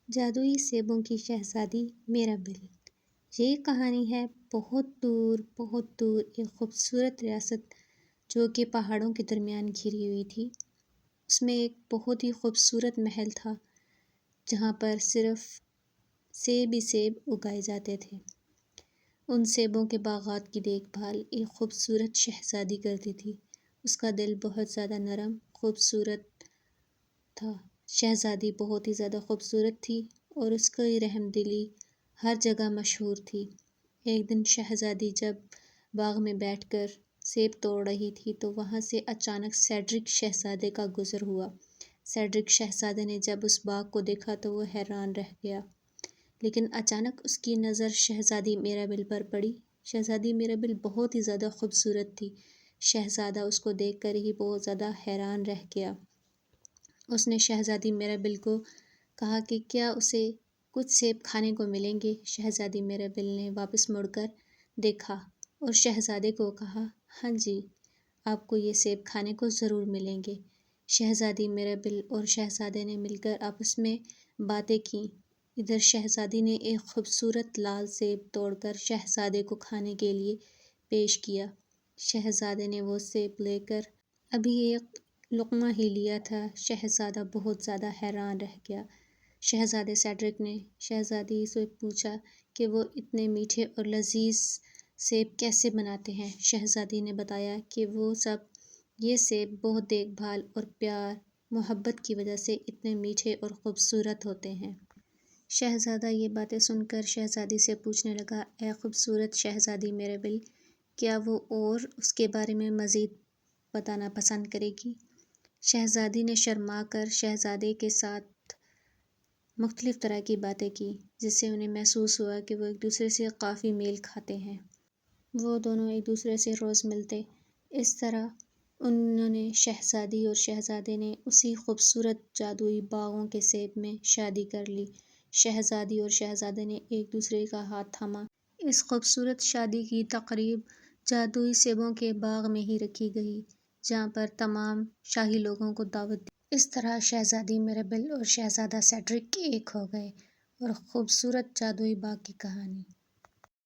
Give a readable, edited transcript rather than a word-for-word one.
جادوئی سیبوں کی شہزادی میرابل۔ یہ کہانی ہے بہت دور ایک خوبصورت ریاست جو کہ پہاڑوں کے درمیان گھری ہوئی تھی۔ اس میں ایک بہت ہی خوبصورت محل تھا جہاں پر صرف سیب ہی سیب اگائے جاتے تھے۔ ان سیبوں کے باغات کی دیکھ بھال ایک خوبصورت شہزادی کرتی تھی۔ اس کا دل بہت زیادہ نرم خوبصورت تھا۔ شہزادی بہت ہی زیادہ خوبصورت تھی اور اس کی رحم دلی ہر جگہ مشہور تھی۔ ایک دن شہزادی جب باغ میں بیٹھ کر سیب توڑ رہی تھی تو وہاں سے اچانک سیڈرک شہزادے کا گزر ہوا۔ سیڈرک شہزادے نے جب اس باغ کو دیکھا تو وہ حیران رہ گیا، لیکن اچانک اس کی نظر شہزادی میرابل پر پڑی۔ شہزادی میرابل بہت ہی زیادہ خوبصورت تھی۔ شہزادہ اس کو دیکھ کر ہی بہت زیادہ حیران رہ گیا۔ اس نے شہزادی میرابل کو کہا کہ کیا اسے کچھ سیب کھانے کو ملیں گے؟ شہزادی میرابل نے واپس مڑ کر دیکھا اور شہزادے کو کہا، ہاں جی، آپ کو یہ سیب کھانے کو ضرور ملیں گے۔ شہزادی میرابل اور شہزادے نے مل کر آپس میں باتیں کیں۔ ادھر شہزادی نے ایک خوبصورت لال سیب توڑ کر شہزادے کو کھانے کے لیے پیش کیا۔ شہزادے نے وہ سیب لے کر ابھی ایک لقمہ ہی لیا تھا، شہزادہ بہت زیادہ حیران رہ گیا۔ شہزادے سیڈرک نے شہزادی سے پوچھا کہ وہ اتنے میٹھے اور لذیذ سیب کیسے بناتے ہیں۔ شہزادی نے بتایا کہ وہ سب یہ سیب بہت دیکھ بھال اور پیار محبت کی وجہ سے اتنے میٹھے اور خوبصورت ہوتے ہیں۔ شہزادہ یہ باتیں سن کر شہزادی سے پوچھنے لگا، اے خوبصورت شہزادی میرابل، کیا وہ اور اس کے بارے میں مزید بتانا پسند کرے گی؟ شہزادی نے شرما کر شہزادے کے ساتھ مختلف طرح کی باتیں کی، جس سے انہیں محسوس ہوا کہ وہ ایک دوسرے سے کافی میل کھاتے ہیں۔ وہ دونوں ایک دوسرے سے روز ملتے۔ اس طرح انہوں نے شہزادی اور شہزادے نے اسی خوبصورت جادوئی باغوں کے سیب میں شادی کر لی۔ شہزادی اور شہزادے نے ایک دوسرے کا ہاتھ تھاما۔ اس خوبصورت شادی کی تقریب جادوئی سیبوں کے باغ میں ہی رکھی گئی، جہاں پر تمام شاہی لوگوں کو دعوت دی۔ اس طرح شہزادی میرابل اور شہزادہ سیڈرک ایک ہو گئے اور خوبصورت جادوئی باغ کی کہانی